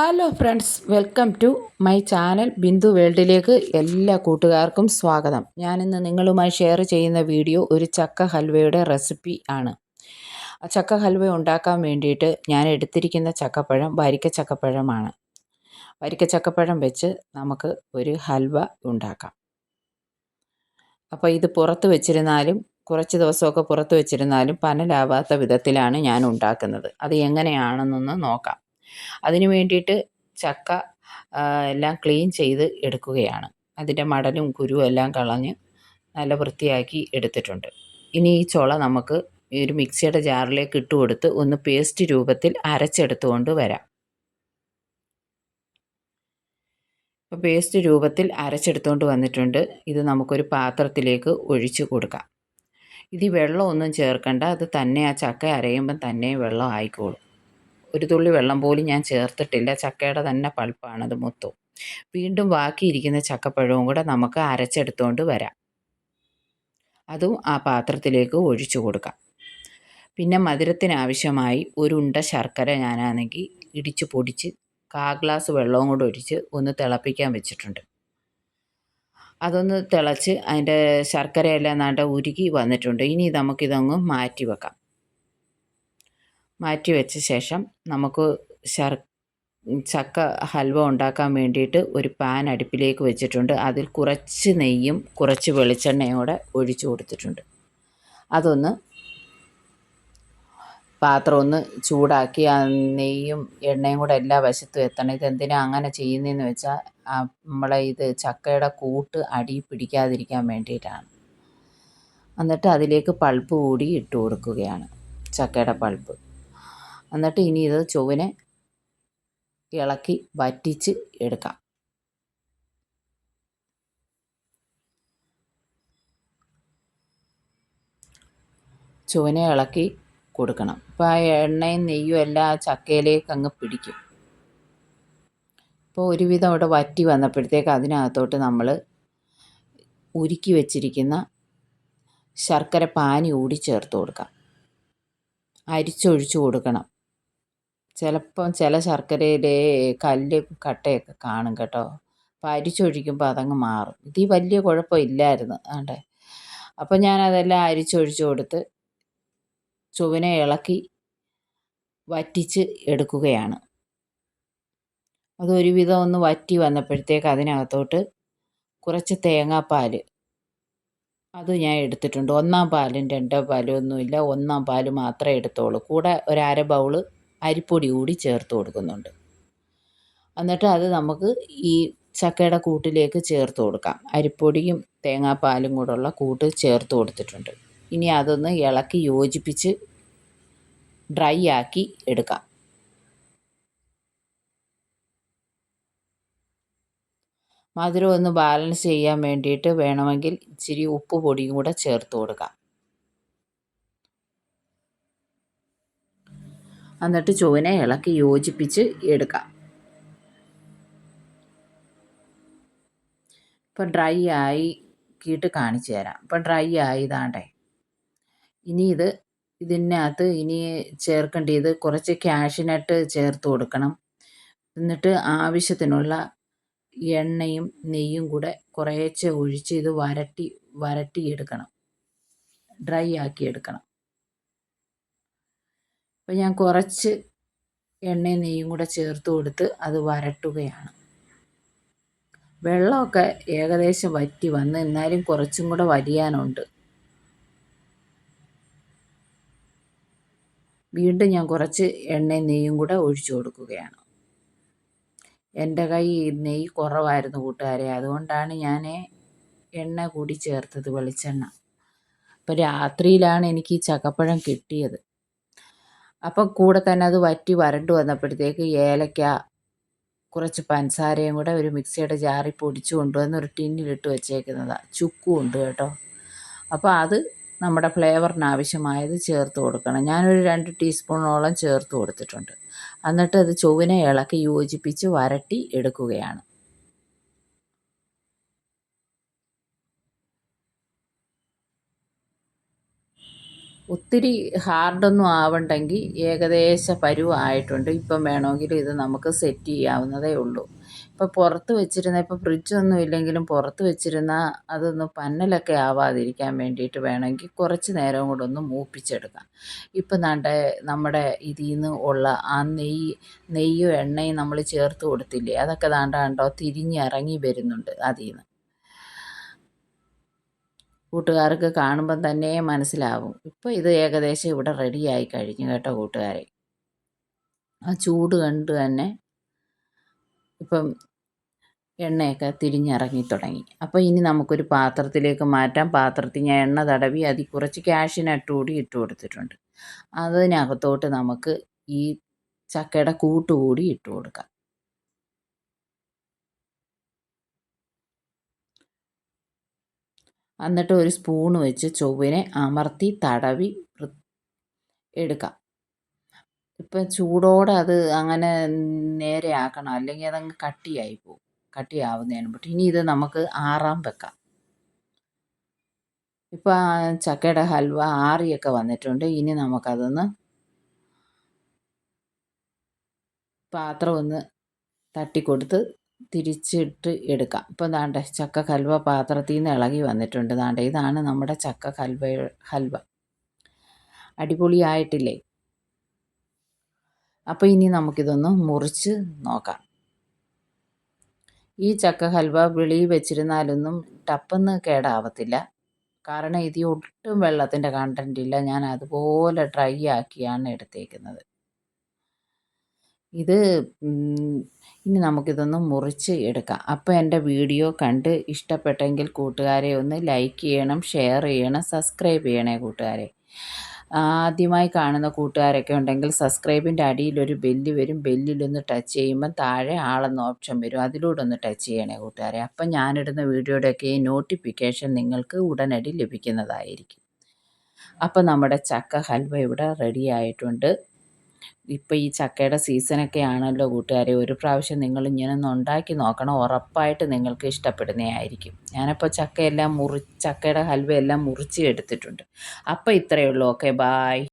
Hello friends, welcome to my channel Bindu വേൾഡിലേക്ക് എല്ലാ കൂട്ടുകാർക്കും സ്വാഗതം. ഞാനിന്ന് നിങ്ങളുമായി ഷെയർ ചെയ്യുന്ന വീഡിയോ ഒരു ചക്ക ഹൽവയുടെ റെസിപ്പി ആണ്. ചക്ക ഹൽവ ഉണ്ടാക്കാൻ വേണ്ടിയിട്ട് ഞാൻ എടുത്തിരിക്കുന്ന ചക്കപ്പഴം വരിക്ക ചക്കപ്പഴമാണ്. വരിക്ക ചക്കപ്പഴം വെച്ച് നമുക്ക് ഒരു ഹൽവ ഉണ്ടാക്കാം. അപ്പോൾ ഇത് പുറത്ത് വെച്ചിരുന്നാലും കുറച്ച് ദിവസമൊക്കെ പുറത്ത് വെച്ചിരുന്നാലും പന്നലാവാത്ത വിധത്തിലാണ് ഞാൻ ഉണ്ടാക്കുന്നത്. അത് എങ്ങനെയാണെന്നൊന്ന് നോക്കാം. അതിന് വേണ്ടിയിട്ട് ചക്ക എല്ലാം ക്ലീൻ ചെയ്ത് എടുക്കുകയാണ്. അതിൻ്റെ മടലും കുരുവും എല്ലാം കളഞ്ഞ് നല്ല വൃത്തിയാക്കി എടുത്തിട്ടുണ്ട്. ഇനി ഈ ചുള നമുക്ക് ഒരു മിക്സിയുടെ ജാറിലേക്ക് ഇട്ട് കൊടുത്ത് ഒന്ന് പേസ്റ്റ് രൂപത്തിൽ അരച്ചെടുത്തുകൊണ്ട് വരാം. ഇപ്പോൾ പേസ്റ്റ് രൂപത്തിൽ അരച്ചെടുത്തുകൊണ്ട് വന്നിട്ടുണ്ട്. ഇത് നമുക്കൊരു പാത്രത്തിലേക്ക് ഒഴിച്ചു കൊടുക്കാം. ഇത് വെള്ളമൊന്നും ചേർക്കണ്ട, അത് തന്നെ ആ ചക്ക അരയുമ്പം തന്നെ വെള്ളം ആയിക്കോളും. ഒരു തുള്ളി വെള്ളം പോലും ഞാൻ ചേർത്തിട്ടില്ല. ചക്കയുടെ തന്നെ പൾപ്പാണത് മൊത്തം. വീണ്ടും ബാക്കിയിരിക്കുന്ന ചക്കപ്പഴവും കൂടെ നമുക്ക് അരച്ചെടുത്തുകൊണ്ട് വരാം. അതും ആ പാത്രത്തിലേക്ക് ഒഴിച്ചു കൊടുക്കാം. പിന്നെ മധുരത്തിനാവശ്യമായി ഒരു ഉണ്ട ശർക്കര ഞാനാണെങ്കിൽ ഇടിച്ച് പൊടിച്ച് 1/4 ഗ്ലാസ് വെള്ളവും കൂടെ ഒഴിച്ച് ഒന്ന് തിളപ്പിക്കാൻ വെച്ചിട്ടുണ്ട്. അതൊന്ന് തിളച്ച് അതിൻ്റെ ശർക്കരയെല്ലാം നാണ്ട ഉരുകി വന്നിട്ടുണ്ട്. ഇനി നമുക്കിതങ്ങ് മാറ്റി വെക്കാം. മാറ്റി വെച്ച ശേഷം നമുക്ക് ചക്ക ഹൽവ ഉണ്ടാക്കാൻ വേണ്ടിയിട്ട് ഒരു പാൻ അടുപ്പിലേക്ക് വെച്ചിട്ടുണ്ട്. അതിൽ കുറച്ച് നെയ്യും കുറച്ച് വെളിച്ചെണ്ണയും കൂടെ ഒഴിച്ചു കൊടുത്തിട്ടുണ്ട്. അതൊന്ന് പാത്രം ഒന്ന് ചൂടാക്കി ആ നെയ്യും എണ്ണയും കൂടെ എല്ലാ വശത്തും എത്തണം. ഇതെന്തിനാണ് അങ്ങനെ ചെയ്യുന്നതെന്ന് വെച്ചാൽ നമ്മളെ ഇത് ചക്കയുടെ കൂട്ട് അടി പിടിക്കാതിരിക്കാൻ വേണ്ടിയിട്ടാണ്. എന്നിട്ട് അതിലേക്ക് പൾപ്പ് കൂടി ഇട്ട് കൊടുക്കുകയാണ്, ചക്കയുടെ പൾപ്പ്. എന്നിട്ട് ഇനി ഇത് ചുവനെ ഇളക്കി വറ്റിച്ച് എടുക്കാം. ചുവനെ ഇളക്കി കൊടുക്കണം. ഇപ്പോൾ ആ എണ്ണയും നെയ്യും എല്ലാം ആ ചക്കയിലേക്ക് അങ്ങ് പിടിക്കും. ഇപ്പോൾ ഒരുവിധം അവിടെ വറ്റി വന്നപ്പോഴത്തേക്ക് അതിനകത്തോട്ട് നമ്മൾ ഉരുക്കി വെച്ചിരിക്കുന്ന ശർക്കര പാനി കൂടി ചേർത്ത് കൊടുക്കാം. അരിച്ചൊഴിച്ചു കൊടുക്കണം. ചിലപ്പം ചില ശർക്കരയിലെ കല്ല് കട്ടയൊക്കെ കാണും കേട്ടോ. അപ്പോൾ അരിച്ചൊഴിക്കുമ്പോൾ അതങ്ങ് മാറും. ഇത് വലിയ കുഴപ്പമില്ലായിരുന്നു. ആണ്ടേ, അപ്പോൾ ഞാനതെല്ലാം അരിച്ചൊഴിച്ചു കൊടുത്ത് ചുവനെ ഇളക്കി വറ്റിച്ച് എടുക്കുകയാണ്. അതൊരുവിധം ഒന്ന് വറ്റി വന്നപ്പോഴത്തേക്ക് അതിനകത്തോട്ട് കുറച്ച് തേങ്ങാപ്പാൽ അത് ഞാൻ എടുത്തിട്ടുണ്ട്. 1-ാം പാലും 2-ാം പാലും ഒന്നുമില്ല, 1-ാം പാൽ മാത്രമേ എടുത്തോളൂ. കൂടെ ഒരു അര ബൗള് അരിപ്പൊടി കൂടി ചേർത്ത് കൊടുക്കുന്നുണ്ട്. എന്നിട്ട് അത് നമുക്ക് ഈ ചക്കയുടെ കൂട്ടിലേക്ക് ചേർത്ത് കൊടുക്കാം. അരിപ്പൊടിയും തേങ്ങാപ്പാലും കൂടെയുള്ള കൂട്ട് ചേർത്ത് കൊടുത്തിട്ടുണ്ട്. ഇനി അതൊന്ന് ഇളക്കി യോജിപ്പിച്ച് ഡ്രൈ ആക്കി എടുക്കാം. മധുരം ഒന്ന് ബാലൻസ് ചെയ്യാൻ വേണ്ടിയിട്ട് വേണമെങ്കിൽ ഇച്ചിരി ഉപ്പ് പൊടിയും കൂടെ ചേർത്ത് കൊടുക്കാം. എന്നിട്ട് ചുവനെ ഇളക്കി യോജിപ്പിച്ച് എടുക്കാം. ഇപ്പം ഡ്രൈ ആക്കിയിട്ട് കാണിച്ചു തരാം. ഇപ്പം ഡ്രൈ ആയതാണ്ടേ. ഇനി ഇതിനകത്ത് ഇനി ചേർക്കേണ്ടത് കുറച്ച് കാഷ്യൂനട്ട് ചേർത്ത് കൊടുക്കണം. എന്നിട്ട് ആവശ്യത്തിനുള്ള എണ്ണയും നെയ്യും കൂടെ കുറേശ്ശെ ഒഴിച്ച് ഇത് വരട്ടിയെടുക്കണം, ഡ്രൈ ആക്കി എടുക്കണം. അപ്പോൾ ഞാൻ കുറച്ച് എണ്ണയും നെയ്യും കൂടെ ചേർത്ത് കൊടുത്ത് അത് വരട്ടുകയാണ്. വെള്ളമൊക്കെ ഏകദേശം വറ്റി വന്ന്, എന്നാലും കുറച്ചും കൂടെ വലിയാനുണ്ട്. വീണ്ടും ഞാൻ കുറച്ച് എണ്ണയും നെയ്യും കൂടെ ഒഴിച്ചു കൊടുക്കുകയാണ്. എൻ്റെ കൈ നെയ്യ് കുറവായിരുന്നു കൂട്ടുകാരെ, അതുകൊണ്ടാണ് ഞാൻ എണ്ണ കൂടി ചേർത്തത്, വെളിച്ചെണ്ണ. അപ്പോൾ രാത്രിയിലാണ് എനിക്ക് ഈ ചക്കപ്പഴം കിട്ടിയത്. അപ്പം കൂടെ തന്നെ അത് വറ്റി വരണ്ടു വന്നപ്പോഴത്തേക്ക് ഏലക്ക, കുറച്ച് പഞ്ചസാരയും കൂടെ ഒരു മിക്സിയുടെ ജാറിൽ പൊടിച്ചു കൊണ്ടുവന്ന് ഒരു ടിന്നിലിട്ട് വെച്ചേക്കുന്നതാണ്. ചുക്കും ഉണ്ട് കേട്ടോ. അപ്പോൾ അത് നമ്മുടെ ഫ്ലേവറിന് ആവശ്യമായത് ചേർത്ത് കൊടുക്കണം. ഞാനൊരു 2 ടീസ്പൂണോളം ചേർത്ത് കൊടുത്തിട്ടുണ്ട്. എന്നിട്ട് അത് ചുവനെ ഇളക്കി യോജിപ്പിച്ച് വരട്ടി എടുക്കുകയാണ്. ഒത്തിരി ഹാർഡൊന്നും ആവണ്ടെങ്കിൽ ഏകദേശ പരുവമായിട്ടുണ്ട്. ഇപ്പം വേണമെങ്കിൽ ഇത് നമുക്ക് സെറ്റ് ചെയ്യാവുന്നതേ ഉള്ളൂ. ഇപ്പോൾ പുറത്ത് വെച്ചിരുന്ന, ഇപ്പോൾ ഫ്രിഡ്ജൊന്നും ഇല്ലെങ്കിലും പുറത്ത് വെച്ചിരുന്ന അതൊന്ന് പന്നലൊക്കെ ആവാതിരിക്കാൻ വേണ്ടിയിട്ട് വേണമെങ്കിൽ കുറച്ച് നേരം കൂടെ ഒന്ന് മൂപ്പിച്ചെടുക്കാം. ഇപ്പം നമ്മുടെ ഇതിൽ നിന്ന് ഉള്ള ആ നെയ്യും എണ്ണയും നമ്മൾ ചേർത്ത് കൊടുത്തില്ലേ, അതൊക്കെ കണ്ടോ തിരിഞ്ഞിറങ്ങി വരുന്നുണ്ട് അതിൽ നിന്ന്. കൂട്ടുകാർക്ക് കാണുമ്പം തന്നെ മനസ്സിലാവും. ഇപ്പോൾ ഇത് ഏകദേശം ഇവിടെ റെഡിയായി കഴിഞ്ഞു കേട്ടോ കൂട്ടുകാരെ. ആ ചൂട് കണ്ട് തന്നെ ഇപ്പം എണ്ണയൊക്കെ തിരിഞ്ഞിറങ്ങി തുടങ്ങി. അപ്പോൾ ഇനി നമുക്കൊരു പാത്രത്തിലേക്ക് മാറ്റാം. പാത്രത്തിൽ ഞാൻ എണ്ണ തടവി അതിൽ കുറച്ച് കാഷ്യൂനട്ട് കൂടി ഇട്ട് കൊടുത്തിട്ടുണ്ട്. അതിനകത്തോട്ട് നമുക്ക് ഈ ചക്കയുടെ കൂട്ടുകൂടി ഇട്ട് കൊടുക്കാം. എന്നിട്ട് ഒരു സ്പൂണ് വെച്ച് ചൊവ്വിനെ അമർത്തി തടവി എടുക്കാം. ഇപ്പം ചൂടോടെ അത് അങ്ങനെ നേരെ ആക്കണം, അല്ലെങ്കിൽ അതങ്ങ് കട്ടിയായി പോകും. കട്ടിയാവുന്നതിന് മുമ്പ് ഇനി ഇത് നമുക്ക് ആറാൻ വെക്കാം. ഇപ്പം ചക്കയുടെ ഹൽവ ആറിയൊക്കെ വന്നിട്ടുണ്ട്. ഇനി നമുക്കതൊന്ന് പാത്രം ഒന്ന് തട്ടിക്കൊടുത്ത് തിരിച്ചിട്ട് എടുക്കാം. ഇപ്പം ദാണ്ടെ ചക്ക ഹൽവ പാത്രത്തിൽ നിന്ന് ഇളകി വന്നിട്ടുണ്ട്. ദാണ്ടെ ഇതാണ് നമ്മുടെ ചക്ക ഹൽവ. അടിപൊളിയായിട്ടില്ലേ? അപ്പോൾ ഇനി നമുക്കിതൊന്ന് മുറിച്ച് നോക്കാം. ഈ ചക്ക ഹൽവ വെളിയിൽ വെച്ചിരുന്നാലൊന്നും ടപ്പെന്ന് കേടാവത്തില്ല. കാരണം ഇതിൽ ഒട്ടും വെള്ളത്തിൻ്റെ കണ്ടൻ്റ് ഇല്ല. ഞാൻ അതുപോലെ ഡ്രൈ ആക്കിയാണ് എടുത്തേക്കുന്നത്. ഇത് ഇനി നമുക്കിതൊന്ന് മുറിച്ച് എടുക്കാം. അപ്പോൾ എൻ്റെ വീഡിയോ കണ്ട് ഇഷ്ടപ്പെട്ടെങ്കിൽ കൂട്ടുകാരെ ഒന്ന് ലൈക്ക് ചെയ്യണം, ഷെയർ ചെയ്യണം, സബ്സ്ക്രൈബ് ചെയ്യണേ കൂട്ടുകാരെ. ആദ്യമായി കാണുന്ന കൂട്ടുകാരൊക്കെ ഉണ്ടെങ്കിൽ സബ്സ്ക്രൈബിൻ്റെ അടിയിലൊരു ബെല്ല് വരും. ബെല്ലിലൊന്ന് ടച്ച് ചെയ്യുമ്പം താഴെ ആളെന്ന ഓപ്ഷൻ വരും. അതിലൂടെ ഒന്ന് ടച്ച് ചെയ്യണേ കൂട്ടുകാരെ. അപ്പം ഞാനിടുന്ന വീഡിയോയുടെയൊക്കെ നോട്ടിഫിക്കേഷൻ നിങ്ങൾക്ക് ഉടനടി ലഭിക്കുന്നതായിരിക്കും. അപ്പം നമ്മുടെ ചക്ക ഹൽവ ഇവിടെ റെഡി ആയിട്ടുണ്ട്. ഇപ്പം ഈ ചക്കയുടെ സീസണൊക്കെ ആണല്ലോ കൂട്ടുകാരെ. ഒരു പ്രാവശ്യം നിങ്ങൾ ഇങ്ങനെ ഒന്ന് ഉണ്ടാക്കി നോക്കണം. ഉറപ്പായിട്ട് നിങ്ങൾക്ക് ഇഷ്ടപ്പെടുന്നതായിരിക്കും. ഞാനപ്പോൾ ചക്കയുടെ ഹൽവ എല്ലാം മുറിച്ച് എടുത്തിട്ടുണ്ട്. അപ്പോൾ ഇത്രയേ ഉള്ളൂ. Okay, bye.